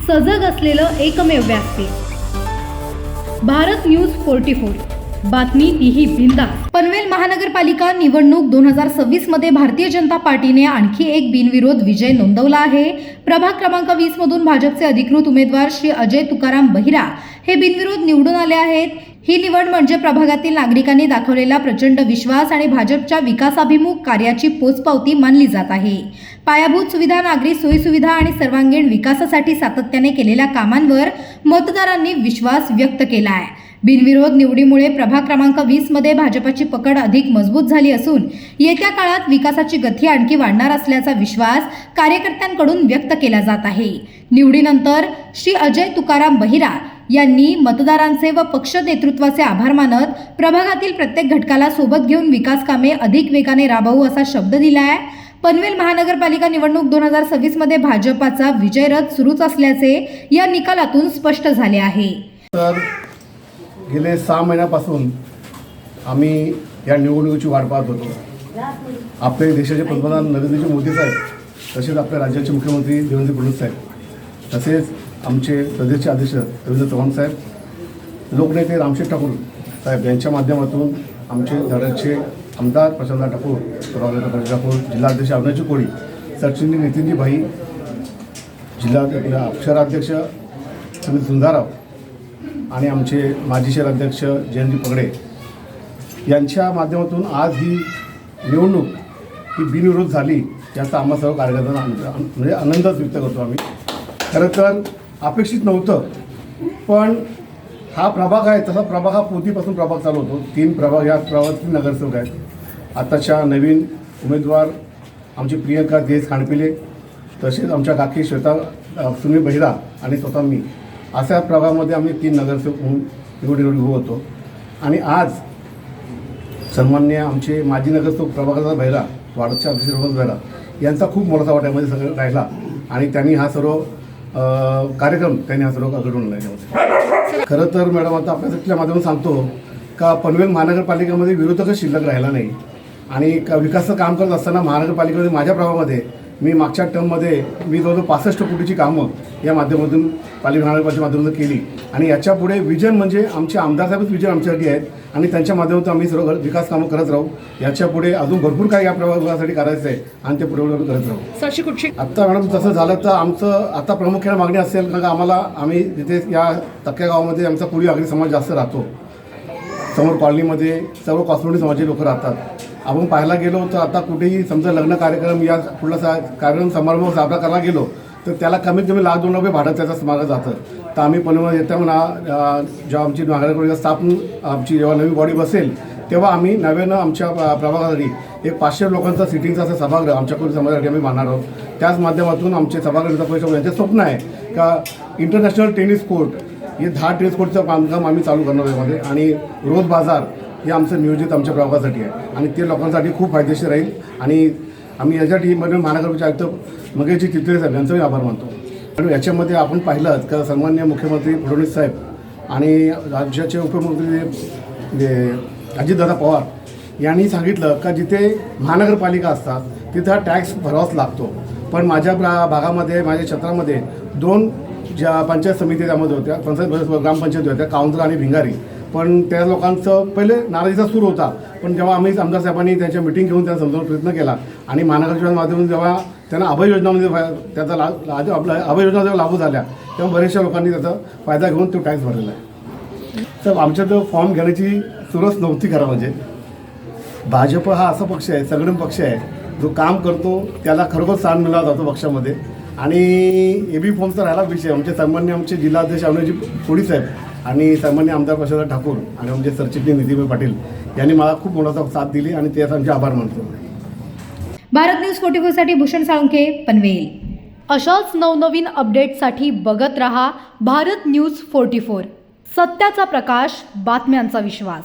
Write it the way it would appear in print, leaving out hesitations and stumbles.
सजग असलेलं एकमेव व्यासपीठ भारत न्यूज 44। बातमी तीही बिनधास्त। पनवेल महानगरपालिका निवडणूक 2026 मध्ये भारतीय जनता पार्टीने आणखी एक बिनविरोध विजय नोंदवला आहे। प्रभाग क्रमांक 20 मधून भाजपचे अधिकृत उमेदवार श्री अजय तुकाराम बहिरा हे बिनविरोध निवडून आले आहेत। ही निवड म्हणजे प्रभागातील नागरिकांनी दाखवलेला प्रचंड विश्वास आणि भाजपच्या विकासाभिमुख कार्याची पोचपावती मानली जात आहे। पायाभूत सुविधा, नागरी सोयीसुविधा आणि सर्वांगीण विकासासाठी सातत्याने केलेल्या कामांवर मतदारांनी विश्वास व्यक्त केला आहे। बिनविरोध निवडीमुळे प्रभाग क्रमांक 20 मध्ये भाजपची पकड अधिक मजबूत झाली असून येत्या काळात विकासाची गती आणखी वाढणार असल्याचा विश्वास कार्यकर्त्यांकडून व्यक्त केला जात आहे। निवडीनंतर श्री अजय तुकाराम बहिरा यांनी मतदारांचे व पक्ष नेतृत्वाचे आभार मानत प्रभागातील प्रत्येक घटकाला सोबत घेऊन विकास कामे अधिक वेगाने राबवू असा शब्द दिला आहे। पनवेल महानगरपालिका निवडणूक 2026 मध्ये भाजपाचा विजय रथ सुरूच असल्याचे या निकालातून स्पष्ट झाले आहे। तर गेले 6 महिन्यापासून आम्ही या निवडणुकीची वाट पाहत होतो। आपले देशाचे पंतप्रधान नरेंद्र मोदी साहेब, तसेच आपल्या राज्याचे मुख्यमंत्री देवेंद्र फडणवीस साहेब, तसेच आमचे प्रदेशचे अध्यक्ष रवींद्र चव्हाण साहेब, लोकनेते रामशेठ ठाकूर साहेब यांच्या माध्यमातून आमचे धडकचे आमदार प्रशांत ठाकूर, प्रभागाचे ठाकूर, जिल्हाध्यक्ष अविनाश कोळी, सरचिटणीस नितीनजी भाई, जिल्हा अक्षराध्यक्ष सुनील सुंदाराव आणि आमचे माजी शहराध्यक्ष जयंती पगडे यांच्या माध्यमातून आज ही निवडणूक ही बिनविरोध झाली याचा आम्हा सर्व कार्यकर्त्यांना म्हणजे आनंदच व्यक्त करतो आम्ही। खरं तर अपेक्षित नव्हतं, पण हा प्रभाग आहे तसा प्रभाग हा पोतीपासून प्रभाग चालू होतो। 3 प्रभाग, या प्रभागात 3 नगरसेवक आहेत। आताच्या नवीन उमेदवार आमची प्रियंका देस खांडपिले, तसेच आमच्या काकी श्वेता सुनील बहिरा आणि स्वतः मी, अशा प्रभागामध्ये आम्ही 3 नगरसेवक म्हणून निवडून उभं होतो। आणि आज सन्माननीय आमचे माजी नगरसेवक प्रभागाचा बहिरा, वार्डच्या अध्यक्ष रघुनाथ बहिरा यांचा खूप मोठा वाटा यामध्ये सगळं राहिला आणि त्यांनी हा सर्व कार्यक्रम हा सर्व घडवून आणला। खरं तर मॅडम, आता आपल्या माध्यमातून सांगतो का पनवेल महानगरपालिकेमध्ये विरोधकच शिल्लक राहिला नाही आणि विकासाचं काम करत असताना महानगरपालिकेमध्ये माझ्या प्रभागामध्ये मी मागच्या टर्ममध्ये मी जवळजवळ 65 कोटीची कामं या माध्यमातून पालिका महानगरपालिकेच्या माध्यमातून केली आणि याच्यापुढे विजन म्हणजे आमचे आमदार साहेबच विजन आमच्यासाठी आहेत आणि त्यांच्या माध्यमातून आम्ही सर्व विकास कामं करत राहू। याच्यापुढे अजून भरपूर काही या प्रभागासाठी करायचं आहे आणि ते पुढे करत राहू। आत्ता मॅडम तसं झालं तर आमचं आता प्रामुख्याने मागणी असेल कारण आम्हाला आम्ही जिथे या तक्क्या गावामध्ये आमचा कोळी आगरी समाज जास्त राहतो, समोर कॉलनीमध्ये सर्व कॉस्मोटिक समाजाचे लोक राहतात। आपण पाहायला गेलो तर आता कुठेही समजा लग्न कार्यक्रम या कुठला कार्यक्रम समारंभ साजरा करायला गेलो तर त्याला कमीत कमी ₹1,00,000-2,00,000 भाडं त्याचं मागं जातं। तर आम्ही पनवेलमध्ये येत्या म्हणा जेव्हा आमची महानगरपालिका स्थापन आमची जेव्हा नवी बॉडी बसेल तेव्हा आम्ही नव्यानं आमच्या प्रभागासाठी एक 500 लोकांचा सिटिंगचा असं सभागृह आमच्या कोळी समाजासाठी आम्ही बांधणार आहोत। त्याच माध्यमातून आमचे सभागृहाचा परिषद यांचे स्वप्न आहे का इंटरनॅशनल टेनिस कोर्ट हे 10 टेनिस कोर्टचं बांधकाम आम्ही चालू करणार यामध्ये आणि रोज बाजार हे आमचं नियोजित आमच्या प्रभागासाठी आहे आणि ते लोकांसाठी खूप फायदेशीर राहील आणि आम्ही याच्यासाठी महानगरपालिका आयुक्त मगेशजी चित्रे साहेब यांचाही आभार मानतो। आणि याच्यामध्ये आपण पाहिलं का सन्माननीय मुख्यमंत्री फडणवीस साहेब आणि राज्याचे उपमुख्यमंत्री अजितदादा पवार यांनी सांगितलं का जिथे महानगरपालिका असतात तिथं हा टॅक्स भरावाच लागतो, पण माझ्या भागामध्ये माझ्या क्षेत्रामध्ये 2 ज्या पंचायत समिती त्यामध्ये होत्या, ग्रामपंचायती होत्या, काउंसलर आणि भिंगारी, पण त्या लोकांचं पहिले नाराजीचा सूर होता, पण जेव्हा आम्ही आमदार साहेबांनी त्यांच्या मिटिंग घेऊन त्यांना समजावण्याचा प्रयत्न केला आणि महानगरपालिकेच्या माध्यमातून जेव्हा त्यांना अभय योजनामध्ये त्याचा अभय योजना जेव्हा लागू झाल्या तेव्हा बऱ्याचशा लोकांनी त्याचा फायदा घेऊन तो टॅक्स भरलेला आहे। तर आमच्या तो फॉर्म घेण्याची सुरुवात नव्हती खरं म्हणजे। भाजप हा असा पक्ष आहे, सगळे पक्ष आहे जो काम करतो त्याला खरोखर स्थान मिळाला जातो पक्षामध्ये आणि एबी फॉर्मचा राहिला विषय आमचे सन्मान्य आमचे जिल्हाध्यक्ष अविनाश कोळी साहेब आणि सन्मान्य आमदार प्रशांत ठाकूर आणि आमचे सरचिटणीस नितीनभाई पाटील यांनी मला खूप मोठा साथ दिली आणि त्याचा आमचे आभार मानतो। भारत न्यूज 44 साठी भूषण साळुंखे, पनवेल। अशाच नवनवीन अपडेटसाठी बघत रहा भारत न्यूज 44। सत्याचा प्रकाश, बातम्यांचा विश्वास।